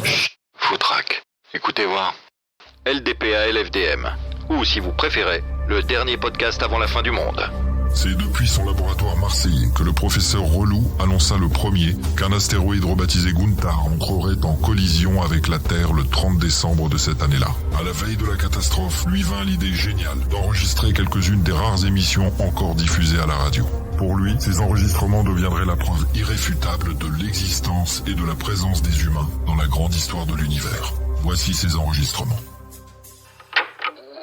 Chut, foutraque. Écoutez voir. LDPA LFDM. Ou, si vous préférez, le dernier podcast avant la fin du monde. C'est depuis son laboratoire marseillais que le professeur Relou annonça le premier qu'un astéroïde rebaptisé Guntar entrerait en collision avec la Terre le 30 décembre de cette année-là. À la veille de la catastrophe, lui vint l'idée géniale d'enregistrer quelques-unes des rares émissions encore diffusées à la radio. Pour lui, ces enregistrements deviendraient la preuve irréfutable de l'existence et de la présence des humains dans la grande histoire de l'univers. Voici ces enregistrements.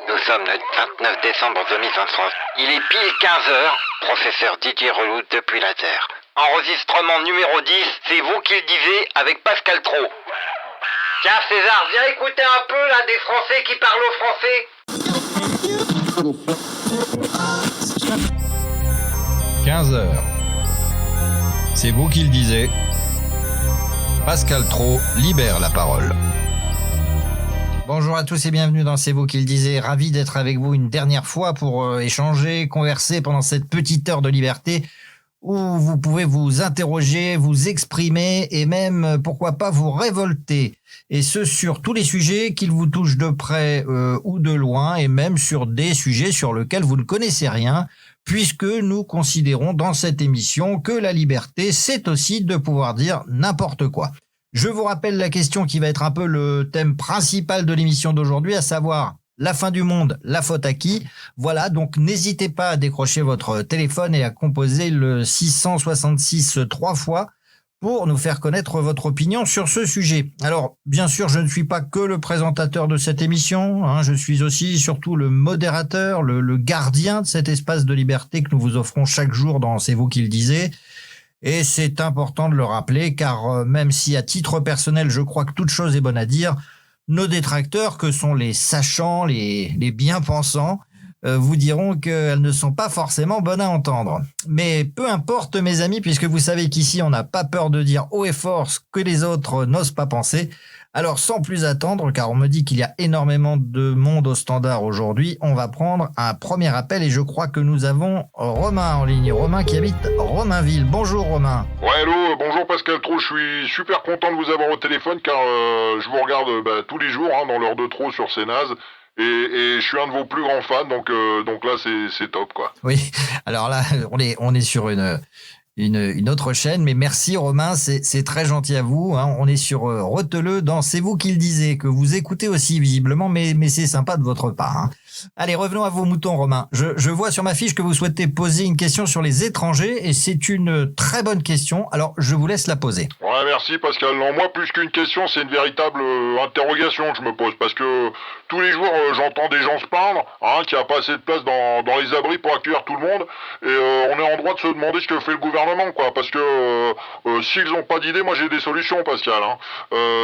Nous sommes le 29 décembre 2023. Il est pile 15h, professeur Didier Relou depuis la Terre. Enregistrement numéro 10, c'est vous qui le disiez avec Pascal Trot. Tiens César, viens écouter un peu là des Français qui parlent au français. 15h. C'est vous qui le disiez. Pascal Trot libère la parole. Bonjour à tous et bienvenue dans C'est vous qui le disiez. Ravi d'être avec vous une dernière fois pour échanger, converser pendant cette petite heure de liberté où vous pouvez vous interroger, vous exprimer et même, pourquoi pas, vous révolter. Et ce, sur tous les sujets qu'ils vous touchent de près ou de loin et même sur des sujets sur lesquels vous ne connaissez rien, puisque nous considérons dans cette émission que la liberté, c'est aussi de pouvoir dire n'importe quoi. Je vous rappelle la question qui va être un peu le thème principal de l'émission d'aujourd'hui, à savoir la fin du monde, la faute à qui ? Voilà, donc n'hésitez pas à décrocher votre téléphone et à composer le 666 3 fois pour nous faire connaître votre opinion sur ce sujet. Alors, bien sûr, je ne suis pas que le présentateur de cette émission, je suis aussi surtout le modérateur, le gardien de cet espace de liberté que nous vous offrons chaque jour dans C'est vous qui le disiez. Et c'est important de le rappeler, car même si à titre personnel, je crois que toute chose est bonne à dire, nos détracteurs, que sont les sachants, les bien-pensants, vous diront qu'elles ne sont pas forcément bonnes à entendre. Mais peu importe, mes amis, puisque vous savez qu'ici, on n'a pas peur de dire haut et fort ce que les autres n'osent pas penser. Alors, sans plus attendre, car on me dit qu'il y a énormément de monde au standard aujourd'hui, on va prendre un premier appel et je crois que nous avons Romain en ligne. Romain qui habite Romainville. Bonjour Romain. Ouais, hello, bonjour Pascal Trot, je suis super content de vous avoir au téléphone car je vous regarde tous les jours dans l'heure de trop sur CNAZ. Et je suis un de vos plus grands fans, donc là c'est top quoi. Oui, alors là on est sur une autre chaîne, mais merci Romain, c'est très gentil à vous. On est sur Reteleux dans C'est vous qui le disiez, que vous écoutez aussi visiblement, mais c'est sympa de votre part. Allez, revenons à vos moutons Romain. Je vois sur ma fiche que vous souhaitez poser une question sur les étrangers et c'est une très bonne question, alors je vous laisse la poser. Ouais, merci Pascal. Non, moi plus qu'une question, c'est une véritable interrogation que je me pose, parce que tous les jours j'entends des gens se plaindre qu'il n'y a pas assez de place dans les abris pour accueillir tout le monde, et on est en droit de se demander ce que fait le gouvernement, quoi, parce que s'ils n'ont pas d'idée, moi j'ai des solutions Pascal.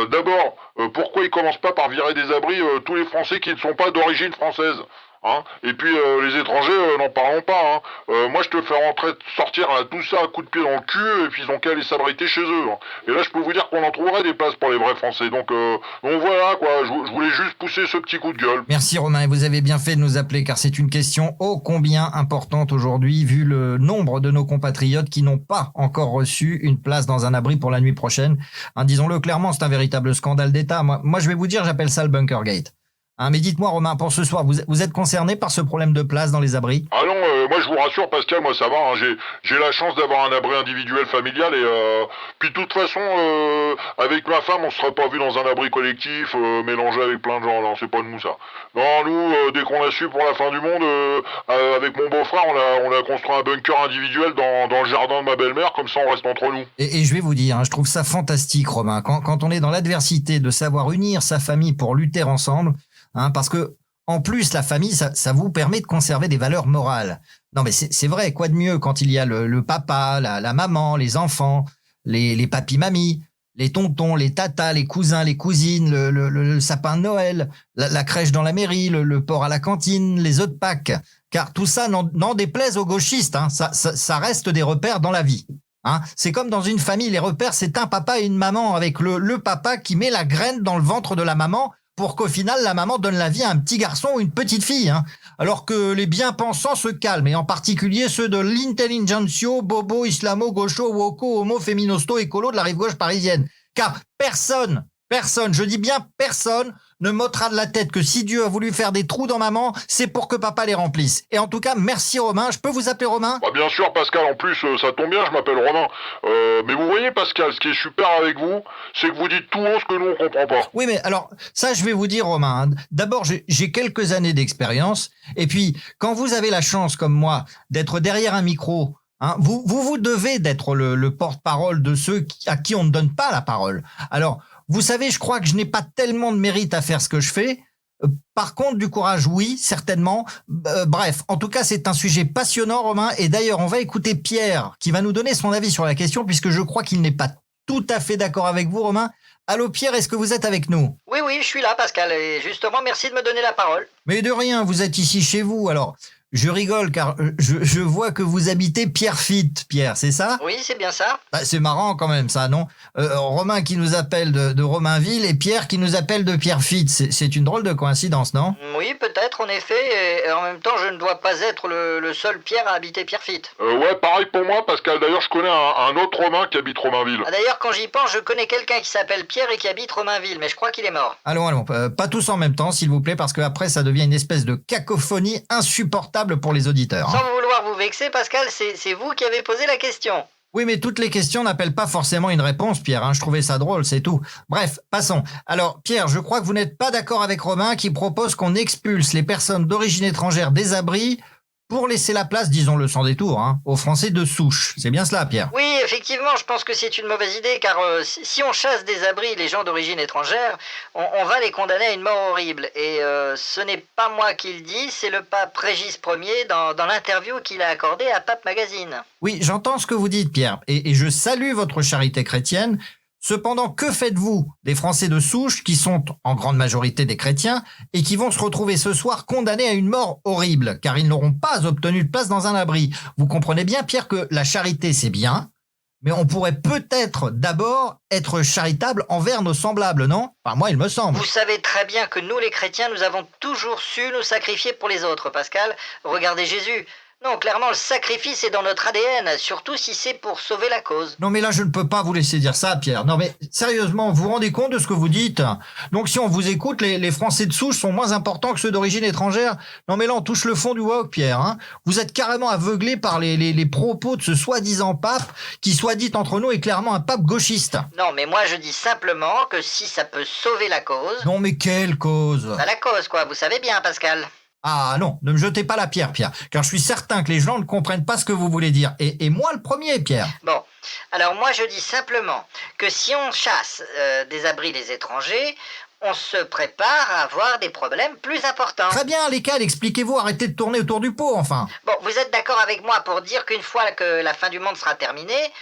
D'abord, pourquoi ils commencent pas par virer des abris tous les Français qui ne sont pas d'origine française ? Et puis les étrangers, n'en parlons pas. Moi je te fais sortir tout ça à coups de pied dans le cul, et puis ils ont qu'à aller s'abriter chez eux. Et là je peux vous dire qu'on en trouverait des places pour les vrais Français. Donc voilà quoi, je voulais juste pousser ce petit coup de gueule. Merci Romain, et vous avez bien fait de nous appeler car c'est une question ô combien importante aujourd'hui vu le nombre de nos compatriotes qui n'ont pas encore reçu une place dans un abri pour la nuit prochaine. Disons-le clairement, c'est un véritable scandale d'État. Moi je vais vous dire, j'appelle ça le Bunkergate. Mais dites-moi Romain, pour ce soir, vous êtes concerné par ce problème de place dans les abris ? Ah non, moi je vous rassure Pascal, moi ça va, j'ai la chance d'avoir un abri individuel familial, et puis de toute façon, avec ma femme, on se serait pas vu dans un abri collectif, mélangé avec plein de gens, non, c'est pas de nous ça. Non, nous, dès qu'on a su pour la fin du monde, avec mon beau-frère, on a construit un bunker individuel dans le jardin de ma belle-mère, comme ça on reste entre nous. Et je vais vous dire, je trouve ça fantastique Romain, quand on est dans l'adversité de savoir unir sa famille pour lutter ensemble, parce que en plus la famille ça vous permet de conserver des valeurs morales. Non mais c'est vrai, quoi de mieux quand il y a le papa, la maman, les enfants, les papis-mamies, les tontons, les tatas, les cousins, les cousines, le sapin de Noël, la crèche dans la mairie, le porc à la cantine, les œufs de Pâques. Car tout ça n'en déplaise aux gauchistes, ça reste des repères dans la vie. C'est comme dans une famille, les repères c'est un papa et une maman, avec le papa qui met la graine dans le ventre de la maman pour qu'au final, la maman donne la vie à un petit garçon ou une petite fille. Hein. Alors que les bien-pensants se calment, et en particulier ceux de l'intelligentio, bobo, islamo, gaucho, woko, homo, féminosto, écolo de la rive gauche parisienne. Car personne, je dis bien personne, ne m'ôtera de la tête que si Dieu a voulu faire des trous dans maman, c'est pour que papa les remplisse. Et en tout cas, merci Romain. Je peux vous appeler Romain ? Bah bien sûr Pascal, en plus ça tombe bien, je m'appelle Romain. Mais vous voyez Pascal, ce qui est super avec vous, c'est que vous dites tout haut ce que nous on comprend pas. Oui, mais alors, ça je vais vous dire Romain. D'abord, j'ai quelques années d'expérience. Et puis, quand vous avez la chance, comme moi, d'être derrière un micro, hein, vous devez d'être le porte-parole de ceux à qui on ne donne pas la parole. Alors, vous savez, je crois que je n'ai pas tellement de mérite à faire ce que je fais. Par contre, du courage, oui, certainement. Bref, en tout cas, c'est un sujet passionnant, Romain. Et d'ailleurs, on va écouter Pierre, qui va nous donner son avis sur la question, puisque je crois qu'il n'est pas tout à fait d'accord avec vous, Romain. Allô, Pierre, est-ce que vous êtes avec nous ? Oui, je suis là, Pascal. Et justement, merci de me donner la parole. Mais de rien, vous êtes ici chez vous, alors... Je rigole car je vois que vous habitez Pierrefitte, Pierre, c'est ça ? Oui, c'est bien ça. Bah, c'est marrant quand même ça, non ? Romain qui nous appelle de Romainville et Pierre qui nous appelle de Pierrefitte. C'est une drôle de coïncidence, non ? Oui, peut-être, en effet. Et en même temps, je ne dois pas être le seul Pierre à habiter Pierrefitte. Ouais, pareil pour moi Pascal. D'ailleurs, je connais un autre Romain qui habite Romainville. Ah, d'ailleurs, quand j'y pense, je connais quelqu'un qui s'appelle Pierre et qui habite Romainville, mais je crois qu'il est mort. Allons, pas tous en même temps, s'il vous plaît, parce que après ça devient une espèce de cacophonie insupportable pour les auditeurs. Sans vouloir vous vexer, Pascal, c'est vous qui avez posé la question. Oui, mais toutes les questions n'appellent pas forcément une réponse, Pierre. Hein. Je trouvais ça drôle, c'est tout. Bref, passons. Alors, Pierre, je crois que vous n'êtes pas d'accord avec Romain qui propose qu'on expulse les personnes d'origine étrangère des abris pour laisser la place, disons-le sans détour, hein, aux Français de souche. C'est bien cela, Pierre ? Oui, effectivement, je pense que c'est une mauvaise idée, car si on chasse des abris les gens d'origine étrangère, on va les condamner à une mort horrible. Et ce n'est pas moi qui le dis, c'est le pape Régis Ier dans l'interview qu'il a accordée à Pape Magazine. Oui, j'entends ce que vous dites, Pierre, et je salue votre charité chrétienne. Cependant, que faites-vous des Français de souche qui sont en grande majorité des chrétiens et qui vont se retrouver ce soir condamnés à une mort horrible car ils n'auront pas obtenu de place dans un abri ? Vous comprenez bien, Pierre, que la charité, c'est bien, mais on pourrait peut-être d'abord être charitable envers nos semblables, non ? Enfin, moi, il me semble. Vous savez très bien que nous, les chrétiens, nous avons toujours su nous sacrifier pour les autres, Pascal. Regardez Jésus. Non, clairement, le sacrifice est dans notre ADN, surtout si c'est pour sauver la cause. Non, mais là, je ne peux pas vous laisser dire ça, Pierre. Non, mais sérieusement, vous vous rendez compte de ce que vous dites ? Donc, si on vous écoute, les Français de souche sont moins importants que ceux d'origine étrangère ? Non, mais là, on touche le fond du wok, Pierre. Hein. Vous êtes carrément aveuglé par les propos de ce soi-disant pape, qui, soit dit entre nous, est clairement un pape gauchiste. Non, mais moi, je dis simplement que si ça peut sauver la cause... Non, mais quelle cause ? Bah, la cause, quoi, vous savez bien, Pascal. Ah non, ne me jetez pas la pierre, Pierre, car je suis certain que les gens ne comprennent pas ce que vous voulez dire. Et moi le premier, Pierre. Bon, alors moi je dis simplement que si on chasse des abris les étrangers, on se prépare à avoir des problèmes plus importants. Très bien, lesquels ? Expliquez-vous, arrêtez de tourner autour du pot, enfin. Bon, vous êtes d'accord avec moi pour dire qu'une fois que la fin du monde sera terminée,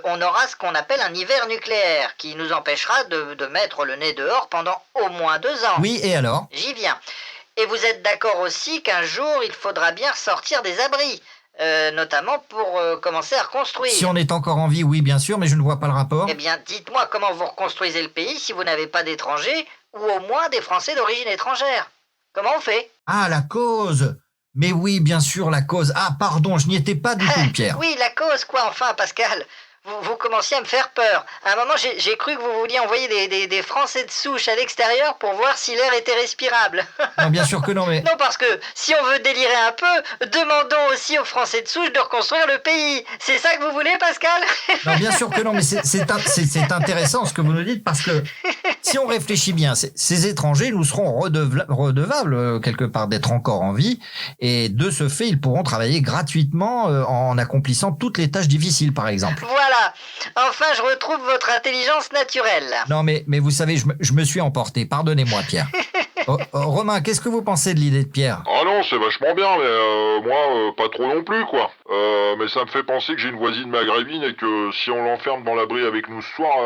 on aura ce qu'on appelle un hiver nucléaire, qui nous empêchera de mettre le nez dehors pendant au moins 2 ans. Oui, et alors ? J'y viens. Et vous êtes d'accord aussi qu'un jour, il faudra bien sortir des abris, notamment pour commencer à reconstruire. Si on est encore en vie, oui, bien sûr, mais je ne vois pas le rapport. Eh bien, dites-moi comment vous reconstruisez le pays si vous n'avez pas d'étrangers, ou au moins des Français d'origine étrangère. Comment on fait ? Ah, la cause ! Mais oui, bien sûr, la cause. Ah, pardon, je n'y étais pas du tout, Pierre. Oui, la cause, quoi, enfin, Pascal. Vous commenciez à me faire peur. À un moment, j'ai cru que vous vouliez envoyer des Français de souche à l'extérieur pour voir si l'air était respirable. Non, bien sûr que non, mais... Non, parce que si on veut délirer un peu, demandons aussi aux Français de souche de reconstruire le pays. C'est ça que vous voulez, Pascal ? Non, bien sûr que non, mais c'est intéressant ce que vous nous dites, parce que si on réfléchit bien, ces étrangers nous seront redevables quelque part d'être encore en vie, et de ce fait, ils pourront travailler gratuitement en accomplissant toutes les tâches difficiles, par exemple. Voilà. Enfin, je retrouve votre intelligence naturelle. Non, mais vous savez, je me suis emporté. Pardonnez-moi, Pierre. Romain, qu'est-ce que vous pensez de l'idée de Pierre ? Ah non, c'est vachement bien, mais moi, pas trop non plus, quoi. Mais ça me fait penser que j'ai une voisine maghrébine et que si on l'enferme dans l'abri avec nous ce soir,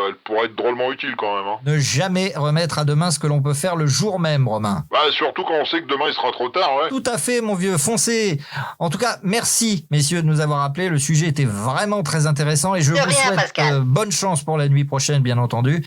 elle pourrait être drôlement utile quand même. Hein. Ne jamais remettre à demain ce que l'on peut faire le jour même, Romain. Bah, surtout quand on sait que demain il sera trop tard, ouais. Tout à fait, mon vieux, foncez. En tout cas, merci, messieurs, de nous avoir appelés. Le sujet était vraiment très intéressant et je vous souhaite bonne chance pour la nuit prochaine, bien entendu.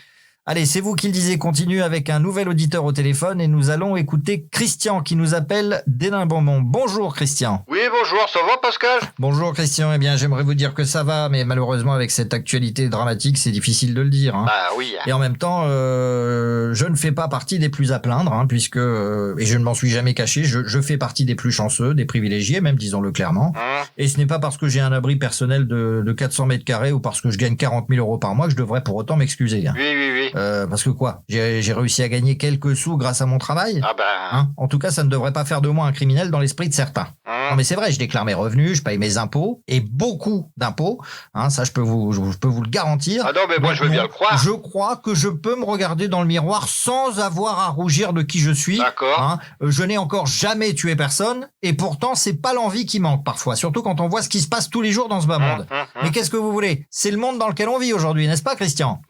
Allez, c'est vous qui le disiez, continue avec un nouvel auditeur au téléphone et nous allons écouter Christian qui nous appelle d'Hénin-Beaumont. Bonjour Christian. Oui, bonjour, ça va Pascal? Bonjour Christian, eh bien j'aimerais vous dire que ça va, mais malheureusement avec cette actualité dramatique, c'est difficile de le dire. Hein. Bah oui. Et en même temps, je ne fais pas partie des plus à plaindre, hein, puisque, et je ne m'en suis jamais caché, je fais partie des plus chanceux, des privilégiés, même disons-le clairement. Et ce n'est pas parce que j'ai un abri personnel de 400 mètres carrés ou parce que je gagne 40 000 euros par mois que je devrais pour autant m'excuser. Hein. Oui. Parce que quoi, j'ai réussi à gagner quelques sous grâce à mon travail. Ah ben... Hein, en tout cas, ça ne devrait pas faire de moi un criminel dans l'esprit de certains. Non mais c'est vrai, je déclare mes revenus, je paye mes impôts, et beaucoup d'impôts, hein, ça je peux vous le garantir. Ah non, mais moi je veux bien le croire. Je crois que je peux me regarder dans le miroir sans avoir à rougir de qui je suis. D'accord. Hein. Je n'ai encore jamais tué personne, et pourtant c'est pas l'envie qui manque parfois, surtout quand on voit ce qui se passe tous les jours dans ce bas monde. Mais qu'est-ce que vous voulez? C'est le monde dans lequel on vit aujourd'hui, n'est-ce pas Christian?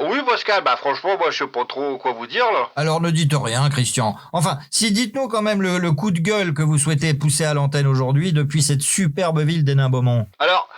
Oui Pascal, bah franchement moi je sais pas trop quoi vous dire là. Alors ne dites rien Christian. Enfin, si dites-nous quand même le coup de gueule que vous souhaitez pousser à l'antenne aujourd'hui depuis cette superbe ville d'Hénin-Beaumont. Alors,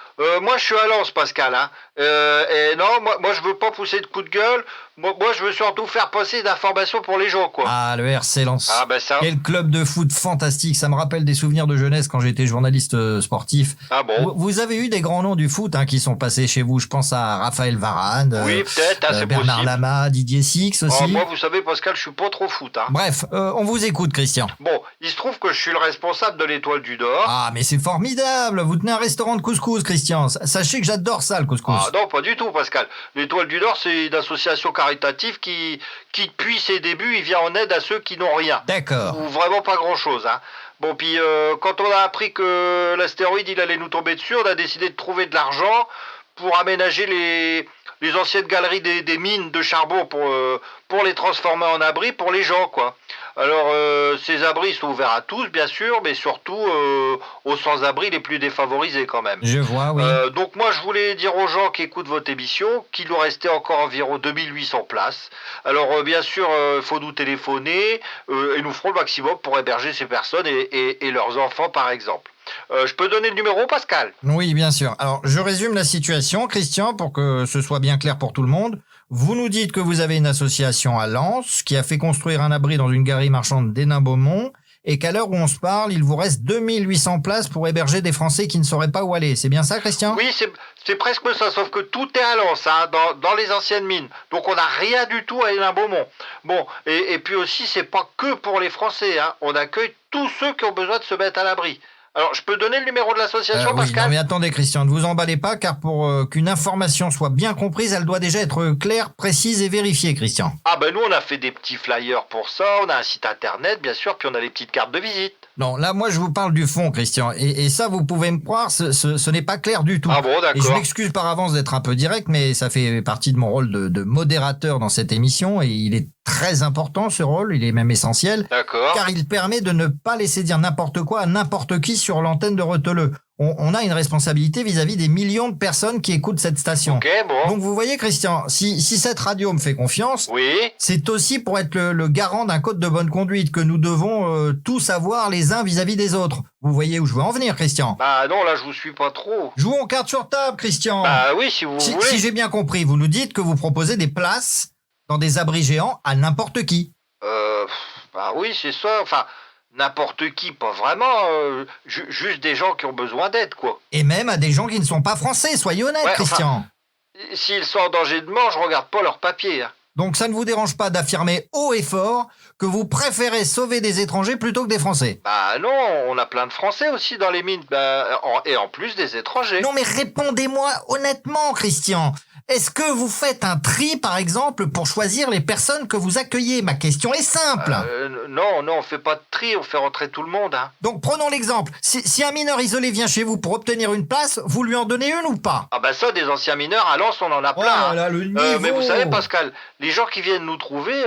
moi je suis à Lens Pascal, hein. Et non, moi je veux pas pousser de coup de gueule, moi je veux surtout faire passer d'informations pour les gens quoi. Ah, le RC Lens. Ah ben ça. Quel club de foot fantastique, ça me rappelle des souvenirs de jeunesse quand j'étais journaliste sportif. Ah bon? Vous avez eu des grands noms du foot hein, qui sont passés chez vous, je pense à Raphaël Varane, Oui, peut-être, c'est Bernard possible. Lama, Didier Six aussi. Oh, moi vous savez Pascal, je suis pas trop foot, hein. Bref, on vous écoute Christian. Bon, il se trouve que je suis le responsable de l'Étoile du Nord. Ah, mais c'est formidable, vous tenez un restaurant de couscous Christian, sachez que j'adore ça le couscous. Ah non, pas du tout Pascal. L'Étoile du Nord c'est une association caritative qui depuis ses débuts, il vient en aide à ceux qui n'ont rien. D'accord. Ou vraiment pas grand chose, hein. Bon, puis quand on a appris que l'astéroïde il allait nous tomber dessus, on a décidé de trouver de l'argent pour aménager les anciennes galeries des mines de charbon pour les transformer en abris pour les gens, quoi. Alors, ces abris sont ouverts à tous, bien sûr, mais surtout aux sans-abri les plus défavorisés, quand même. Je vois, oui. Donc moi, je voulais dire aux gens qui écoutent votre émission qu'il nous restait encore environ 2800 places. Alors, bien sûr, il faut nous téléphoner et nous ferons le maximum pour héberger ces personnes et leurs enfants, par exemple. Je peux donner le numéro, Pascal? Oui, bien sûr. Alors, je résume la situation, Christian, pour que ce soit bien clair pour tout le monde. Vous nous dites que vous avez une association à Lens qui a fait construire un abri dans une galerie marchande d'Hénin-Beaumont et qu'à l'heure où on se parle, il vous reste 2800 places pour héberger des Français qui ne sauraient pas où aller. C'est bien ça, Christian? Oui, c'est presque ça, sauf que tout est à Lens, hein, dans les anciennes mines. Donc on n'a rien du tout à Hénin-Beaumont. Bon, et puis aussi, c'est pas que pour les Français, hein. On accueille tous ceux qui ont besoin de se mettre à l'abri. Alors, je peux donner le numéro de l'association, Oui, Pascal? non mais attendez Christian, ne vous emballez pas car pour qu'une information soit bien comprise, elle doit déjà être claire, précise et vérifiée, Christian. Ah ben nous, on a fait des petits flyers pour ça, on a un site internet, bien sûr, puis on a les petites cartes de visite. Non, là moi je vous parle du fond, Christian, et ça vous pouvez me croire, ce n'est pas clair du tout. Ah bon, d'accord. Et je m'excuse par avance d'être un peu direct, mais ça fait partie de mon rôle de modérateur dans cette émission, et il est très important ce rôle, il est même essentiel. D'accord. Car il permet de ne pas laisser dire n'importe quoi à n'importe qui sur l'antenne de Reteleux. On a une responsabilité vis-à-vis des millions de personnes qui écoutent cette station. Ok, bon. Donc vous voyez Christian, si cette radio me fait confiance, Oui. c'est aussi pour être le garant d'un code de bonne conduite que nous devons tous avoir les uns vis-à-vis des autres. Vous voyez où je veux en venir, Christian? Bah non, là je vous suis pas trop. Jouons cartes sur table, Christian. Bah oui, si vous si voulez. j'ai bien compris, vous nous dites que vous proposez des places dans des abris géants à n'importe qui. Bah oui, c'est ça, enfin... N'importe qui, pas vraiment, juste des gens qui ont besoin d'aide, quoi. Et même à des gens qui ne sont pas français, soyez honnête, Ouais, Christian. S'ils sont en danger de mort, je regarde pas leurs papiers, hein. Donc ça ne vous dérange pas d'affirmer haut et fort que vous préférez sauver des étrangers plutôt que des Français? Bah non, on a plein de Français aussi dans les mines, et en plus des étrangers. Non mais répondez-moi honnêtement, Christian. Est-ce que vous faites un tri, par exemple, pour choisir les personnes que vous accueillez? Ma question est simple. Non, on fait pas de tri, on fait rentrer tout le monde, hein. Donc prenons l'exemple. Si un mineur isolé vient chez vous pour obtenir une place, vous lui en donnez une ou pas? Ah bah ça, des anciens mineurs, à Lens, on en a plein. Oh là là, le niveau. Mais vous savez, Pascal, les gens qui viennent nous trouver,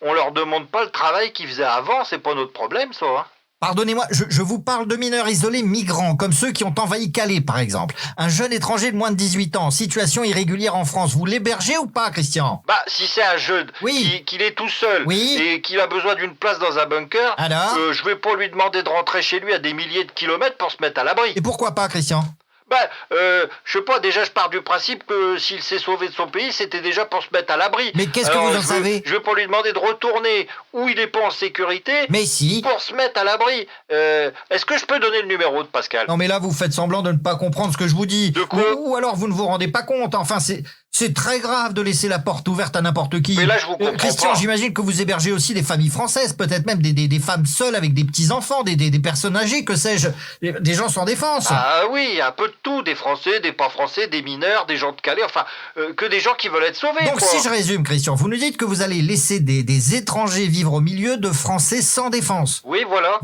on leur demande pas le travail qu'ils faisaient avant, c'est pas notre problème, ça, hein. Pardonnez-moi, je vous parle de mineurs isolés migrants, comme ceux qui ont envahi Calais, par exemple. Un jeune étranger de moins de 18 ans, en situation irrégulière en France, vous l'hébergez ou pas, Christian? Bah, si c'est un jeune, Oui. qu'il est tout seul, Oui. et qu'il a besoin d'une place dans un bunker, Alors je vais pas lui demander de rentrer chez lui à des milliers de kilomètres pour se mettre à l'abri. Et pourquoi pas, Christian? Je sais pas, déjà je pars du principe que s'il s'est sauvé de son pays, c'était déjà pour se mettre à l'abri. Mais qu'est-ce que vous en savez? Je vais pas lui demander de retourner où il est pas en sécurité. Mais si. Pour se mettre à l'abri. Est-ce que je peux donner le numéro de Pascal? Non mais là vous faites semblant de ne pas comprendre ce que je vous dis. De quoi? Ou alors vous ne vous rendez pas compte. Enfin c'est très grave de laisser la porte ouverte à n'importe qui. Mais là je vous comprends Christian, pas. j'imagine que vous hébergez aussi des familles françaises, peut-être même des femmes seules avec des petits-enfants, des personnes âgées, que sais-je, des gens sans défense. Ah oui, un peu de tout, des Français, des pas Français, des mineurs, des gens de Calais, enfin, que des gens qui veulent être sauvés, Donc quoi. si je résume, Christian, vous nous dites que vous allez laisser des étrangers vivre au milieu de Français sans défense. Oui, voilà.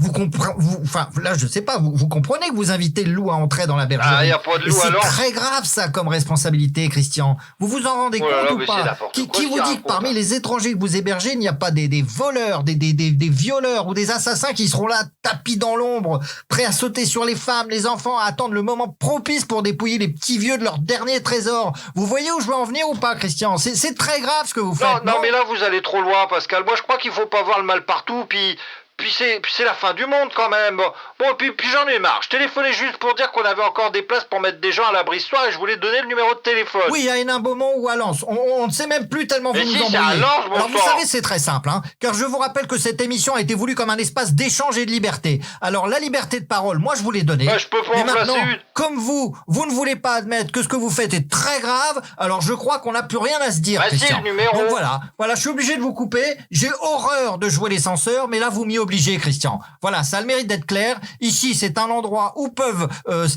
Enfin, là, je sais pas, vous comprenez que vous invitez le loup à entrer dans la bergerie. Ah, y a pas de loup, Et alors. c'est très grave, ça, comme responsabilité, Christian. Vous vous en rendez Oh là là, compte ou mais pas? c'est n'importe Qui quoi vous qu'il dit que raconte, parmi hein. les étrangers que vous hébergez, il n'y a pas des voleurs, des violeurs ou des assassins qui seront là, tapis dans l'ombre, prêts à sauter sur les femmes, les enfants, à attendre le moment propice pour dépouiller les petits vieux de leur dernier trésor. Vous voyez où je veux en venir ou pas, Christian? C'est très grave ce que vous faites. Non, mais là, vous allez trop loin, Pascal. Moi, je crois qu'il faut pas voir le mal partout, puis c'est la fin du monde quand même. Bon, puis j'en ai marre. Je téléphonais juste pour dire qu'on avait encore des places pour mettre des gens à l'abri ce soir et je voulais donner le numéro de téléphone. Oui, à Hénin-Beaumont ou à Lens. On ne sait même plus tellement Mais vous si, nous c'est à embrouillez. Lens, bon Alors vous sang. savez, c'est très simple, hein, car je vous rappelle que cette émission a été voulue comme un espace d'échange et de liberté. Alors la liberté de parole, moi je vous l'ai donnée. Bah, je peux pas Mais en placer maintenant, une. comme vous ne voulez pas admettre que ce que vous faites est très grave, alors je crois qu'on n'a plus rien à se dire, Bah, si, Christian. le numéro. Donc voilà, je suis obligé de vous couper. J'ai horreur de jouer les censeurs, mais là vous m'y obligez, Christian. Voilà, ça a le mérite d'être clair. Ici, c'est un endroit où peuvent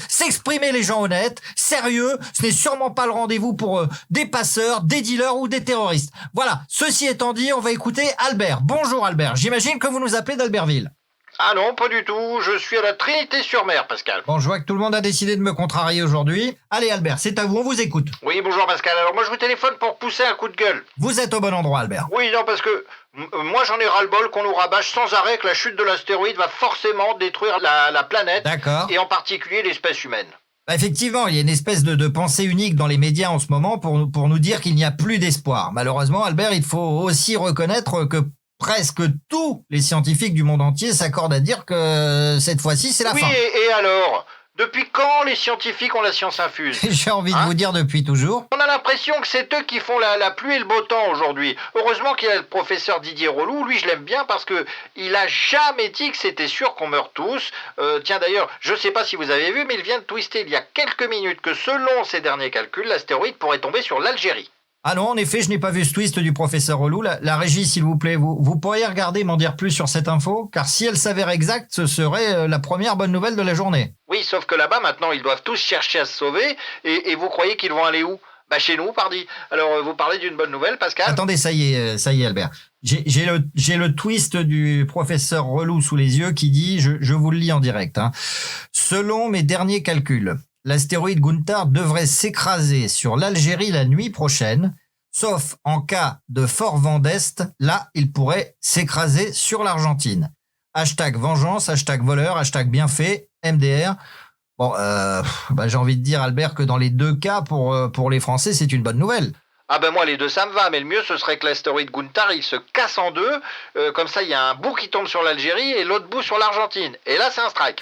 s'exprimer les gens honnêtes, sérieux. Ce n'est sûrement pas le rendez-vous pour des passeurs, des dealers ou des terroristes. Voilà, ceci étant dit, on va écouter Albert. Bonjour Albert, j'imagine que vous nous appelez d'Albertville. Ah non, pas du tout. Je suis à la Trinité-sur-Mer, Pascal. Bon, je vois que tout le monde a décidé de me contrarier aujourd'hui. Allez Albert, c'est à vous, on vous écoute. Oui, bonjour Pascal. Alors moi, je vous téléphone pour pousser un coup de gueule. Vous êtes au bon endroit Albert. Oui, non, parce que moi, j'en ai ras-le-bol qu'on nous rabâche sans arrêt que la chute de l'astéroïde va forcément détruire la planète, D'accord. et en particulier l'espèce humaine. Bah, effectivement, il y a une espèce de pensée unique dans les médias en ce moment pour nous dire qu'il n'y a plus d'espoir. Malheureusement, Albert, il faut aussi reconnaître que presque tous les scientifiques du monde entier s'accordent à dire que cette fois-ci, c'est la Oui, fin. et alors? Depuis quand les scientifiques ont la science infuse? J'ai envie de vous dire depuis toujours. On a l'impression que c'est eux qui font la pluie et le beau temps aujourd'hui. Heureusement qu'il y a le professeur Didier Relou. Lui, je l'aime bien parce que il a jamais dit que c'était sûr qu'on meurt tous. Tiens, d'ailleurs, je sais pas si vous avez vu, mais il vient de twister il y a quelques minutes que selon ses derniers calculs, l'astéroïde pourrait tomber sur l'Algérie. Ah non, en effet, je n'ai pas vu ce twist du professeur Relou. La régie, s'il vous plaît, vous pourriez regarder, m'en dire plus sur cette info? Car si elle s'avère exacte, ce serait la première bonne nouvelle de la journée. Oui, sauf que là-bas, maintenant, ils doivent tous chercher à se sauver. Et vous croyez qu'ils vont aller où? Bah chez nous, pardi. Alors, vous parlez d'une bonne nouvelle, Pascal? Attendez, ça y est, Albert. J'ai le twist du professeur Relou sous les yeux qui dit, je vous le lis en direct, hein. Selon mes derniers calculs, l'astéroïde Gunther devrait s'écraser sur l'Algérie la nuit prochaine, sauf en cas de fort vent d'Est, là, il pourrait s'écraser sur l'Argentine. Hashtag vengeance, hashtag voleur, hashtag bienfait, MDR. Bon, j'ai envie de dire, Albert, que dans les deux cas, pour les Français, c'est une bonne nouvelle. Ah ben moi les deux ça me va, mais le mieux ce serait que l'astéroïde Gunther il se casse en deux, comme ça il y a un bout qui tombe sur l'Algérie et l'autre bout sur l'Argentine. Et là c'est un strike.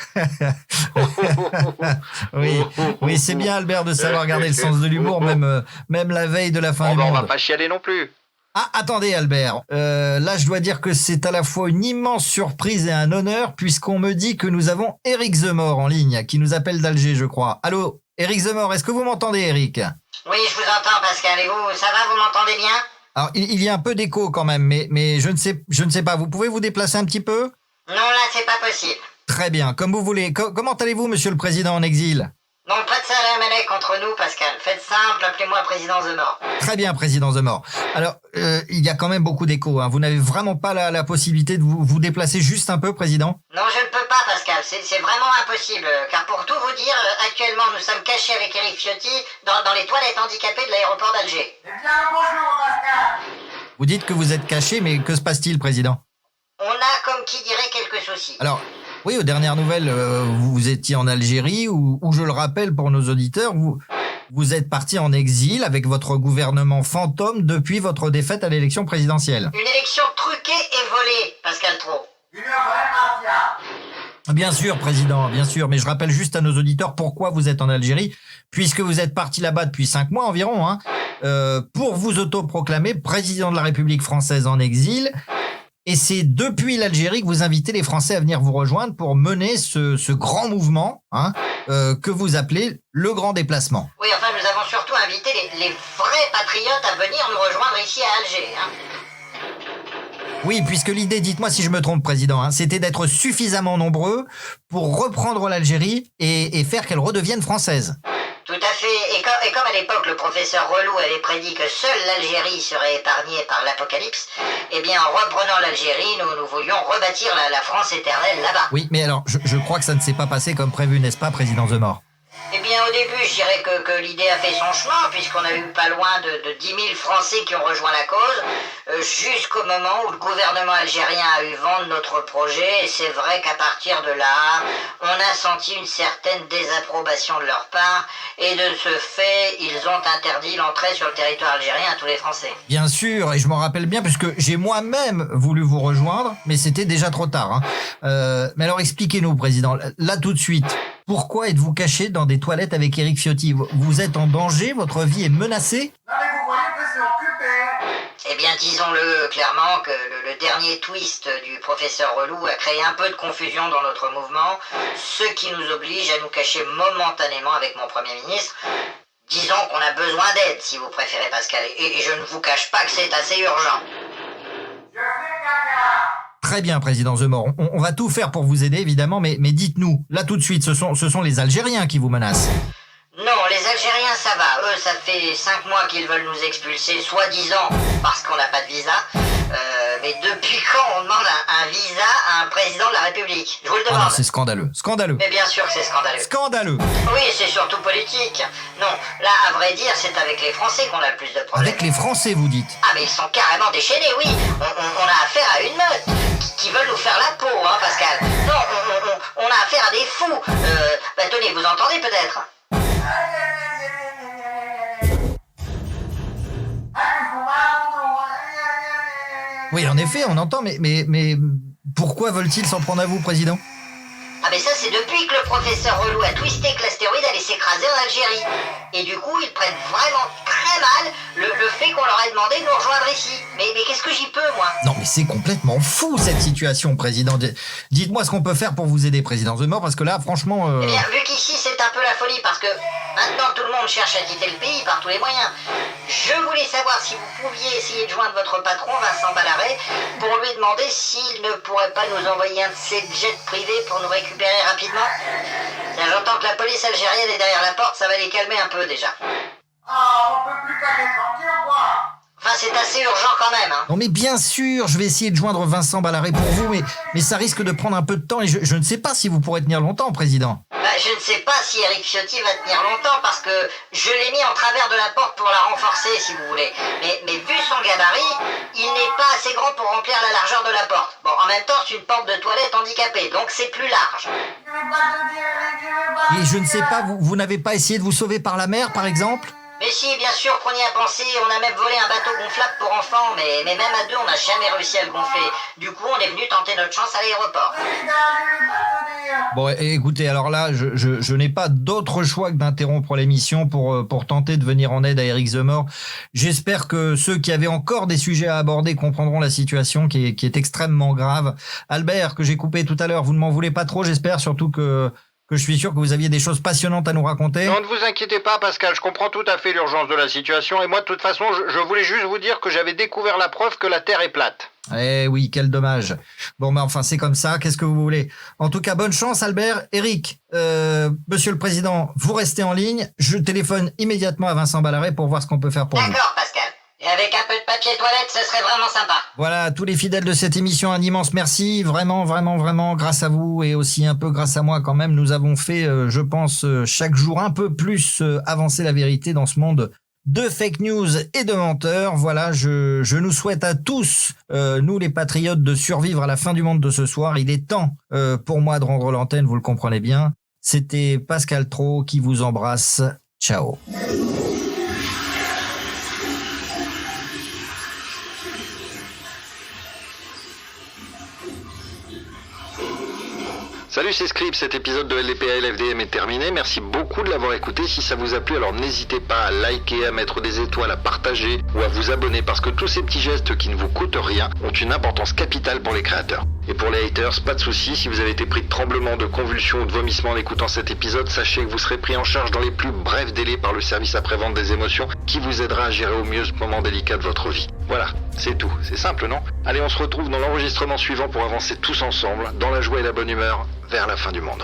Oui, c'est bien Albert de savoir garder le sens de l'humour, même la veille de la fin Oh du ben on monde. va pas chialer non plus. Ah, attendez Albert, là je dois dire que c'est à la fois une immense surprise et un honneur puisqu'on me dit que nous avons Éric Zemmour en ligne, qui nous appelle d'Alger je crois. Allô, Éric Zemmour, est-ce que vous m'entendez Éric? Oui, je vous entends, Pascal. Et vous, ça va, vous m'entendez bien? Alors, il y a un peu d'écho quand même, mais je ne sais pas. Vous pouvez vous déplacer un petit peu? Non, là, c'est pas possible. Très bien, comme vous voulez. Comment allez-vous, monsieur le président en exil? Bon, pas de salam contre nous, Pascal. Faites simple, appelez-moi président Zemmour. Très bien, président Zemmour. Alors, il y a quand même beaucoup d'écho, hein. Vous n'avez vraiment pas la possibilité de vous déplacer juste un peu, président? Non, je ne peux pas, Pascal. C'est vraiment impossible. Car pour tout vous dire, actuellement, nous sommes cachés avec Eric Ciotti dans les toilettes handicapées de l'aéroport d'Alger. Eh bien, bonjour, Pascal. Vous dites que vous êtes caché, mais que se passe-t-il, président? On a, comme qui dirait, quelques soucis. Alors, oui, aux dernières nouvelles, vous étiez en Algérie, où je le rappelle pour nos auditeurs, vous êtes parti en exil avec votre gouvernement fantôme depuis votre défaite à l'élection présidentielle. Une élection truquée et volée, Pascal Trot. Une vraie mafia. Bien sûr, président, bien sûr, mais je rappelle juste à nos auditeurs pourquoi vous êtes en Algérie, puisque vous êtes parti là-bas depuis 5 mois environ, hein, pour vous autoproclamer président de la République française en exil. Et c'est depuis l'Algérie que vous invitez les Français à venir vous rejoindre pour mener ce grand mouvement, hein, que vous appelez le grand déplacement. Oui, enfin, nous avons surtout invité les vrais patriotes à venir nous rejoindre ici à Alger, hein. Oui, puisque l'idée, dites-moi si je me trompe, président, hein, c'était d'être suffisamment nombreux pour reprendre l'Algérie et faire qu'elle redevienne française. Tout à fait. Et comme à l'époque, le professeur Relou avait prédit que seule l'Algérie serait épargnée par l'apocalypse, eh bien, en reprenant l'Algérie, nous voulions rebâtir la France éternelle là-bas. Oui, mais alors, je crois que ça ne s'est pas passé comme prévu, n'est-ce pas, président Zemmour ? Eh bien, au début, je dirais que l'idée a fait son chemin, puisqu'on a eu pas loin de 10 000 Français qui ont rejoint la cause, jusqu'au moment où le gouvernement algérien a eu vent de notre projet, et c'est vrai qu'à partir de là, on a senti une certaine désapprobation de leur part, et de ce fait, ils ont interdit l'entrée sur le territoire algérien à tous les Français. Bien sûr, et je m'en rappelle bien, puisque j'ai moi-même voulu vous rejoindre, mais c'était déjà trop tard, hein. Mais alors, expliquez-nous, président, là tout de suite, pourquoi êtes-vous caché dans des toilettes avec Éric Ciotti ? Vous êtes en danger ? Votre vie est menacée ? Non mais vous voyez que c'est occupé. Eh bien, disons-le clairement que le dernier twist du professeur Relou a créé un peu de confusion dans notre mouvement, ce qui nous oblige à nous cacher momentanément avec mon Premier ministre. Disons qu'on a besoin d'aide, si vous préférez, Pascal, et je ne vous cache pas que c'est assez urgent. Je fais caca. Très bien, président Zemmour. On va tout faire pour vous aider, évidemment, mais dites-nous, là tout de suite, ce sont les Algériens qui vous menacent. Non, les Algériens, ça va. Eux, ça fait 5 mois qu'ils veulent nous expulser, soi-disant, parce qu'on n'a pas de visa. Mais depuis quand on demande un visa à un président de la République ? Je vous le Ah demande. non, c'est scandaleux, scandaleux. Mais bien sûr que c'est scandaleux. Scandaleux. Oui, c'est surtout politique. Non, là, à vrai dire, c'est avec les Français qu'on a le plus de problèmes. Avec les Français, vous dites. Ah, mais ils sont carrément déchaînés, oui. On a affaire à une meute qui veulent nous faire la peau, hein, Pascal. Non, on a affaire à des fous. Tenez, vous entendez peut-être ? Oui, en effet, on entend, mais pourquoi veulent-ils s'en prendre à vous, président ? Ah, mais ça, c'est depuis que le professeur Relou a twisté que l'astéroïde allait s'écraser en Algérie. Et du coup, ils prennent vraiment très mal le fait qu'on leur ait demandé de nous rejoindre ici. Mais qu'est-ce que j'y peux, moi ? Non, mais c'est complètement fou, cette situation, président. Dites-moi ce qu'on peut faire pour vous aider, président Zemmour, parce que là, franchement... Eh bien, vu qu'ici, c'est un peu la folie, parce que maintenant, tout le monde cherche à quitter le pays par tous les moyens. Je voulais savoir si vous pouviez essayer de joindre votre patron, Vincent Ballaret, pour lui demander s'il ne pourrait pas nous envoyer un de ses jets privés pour nous récupérer rapidement. J'entends que la police algérienne est derrière la porte, ça va les calmer un peu déjà. Ah, on peut plus cacher tranquille, quoi. Enfin, c'est assez urgent quand même, hein. Non, mais bien sûr, je vais essayer de joindre Vincent Ballaret pour vous, mais ça risque de prendre un peu de temps et je ne sais pas si vous pourrez tenir longtemps, président. Je ne sais pas si Éric Ciotti va tenir longtemps parce que je l'ai mis en travers de la porte pour la renforcer, si vous voulez. Mais vu son gabarit, il n'est pas assez grand pour remplir la largeur de la porte. Bon, en même temps, c'est une porte de toilette handicapée, donc c'est plus large. Je vais pas te dire, je vais pas Et te je ne dire. sais pas, vous n'avez pas essayé de vous sauver par la mer, par exemple ? Mais si, bien sûr qu'on y a pensé, on a même volé un bateau gonflable pour enfants, mais même à deux, on n'a jamais réussi à le gonfler. Du coup, on est venu tenter notre chance à l'aéroport. Je vais pas te dire. Bon, écoutez, alors là, je n'ai pas d'autre choix que d'interrompre l'émission pour tenter de venir en aide à Éric Zemmour. J'espère que ceux qui avaient encore des sujets à aborder comprendront la situation qui est extrêmement grave. Albert, que j'ai coupé tout à l'heure, vous ne m'en voulez pas trop, j'espère, surtout que je suis sûr que vous aviez des choses passionnantes à nous raconter. Non, ne vous inquiétez pas, Pascal, je comprends tout à fait l'urgence de la situation, et moi, de toute façon, je voulais juste vous dire que j'avais découvert la preuve que la Terre est plate. Eh oui, quel dommage. Bon, bah enfin, c'est comme ça, qu'est-ce que vous voulez ? En tout cas, bonne chance, Albert. Eric, monsieur le président, vous restez en ligne. Je téléphone immédiatement à Vincent Ballaret pour voir ce qu'on peut faire pour vous. D'accord, Pascal. Et avec un peu de papier toilette, ce serait vraiment sympa. Voilà, à tous les fidèles de cette émission, un immense merci. Vraiment, vraiment, vraiment, grâce à vous et aussi un peu grâce à moi quand même, nous avons fait, je pense, chaque jour un peu plus avancer la vérité dans ce monde de fake news et de menteurs. Voilà, je nous souhaite à tous, nous les patriotes, de survivre à la fin du monde de ce soir. Il est temps pour moi de rendre l'antenne, vous le comprenez bien. C'était Pascal Trot qui vous embrasse. Ciao. Salut, c'est Script, cet épisode de LDPA LFDM est terminé. Merci beaucoup de l'avoir écouté. Si ça vous a plu, alors n'hésitez pas à liker, à mettre des étoiles, à partager ou à vous abonner parce que tous ces petits gestes qui ne vous coûtent rien ont une importance capitale pour les créateurs. Et pour les haters, pas de soucis, si vous avez été pris de tremblements, de convulsions ou de vomissements en écoutant cet épisode, sachez que vous serez pris en charge dans les plus brefs délais par le service après-vente des émotions qui vous aidera à gérer au mieux ce moment délicat de votre vie. Voilà, c'est tout. C'est simple, non? Allez, on se retrouve dans l'enregistrement suivant pour avancer tous ensemble, dans la joie et la bonne humeur, vers la fin du monde.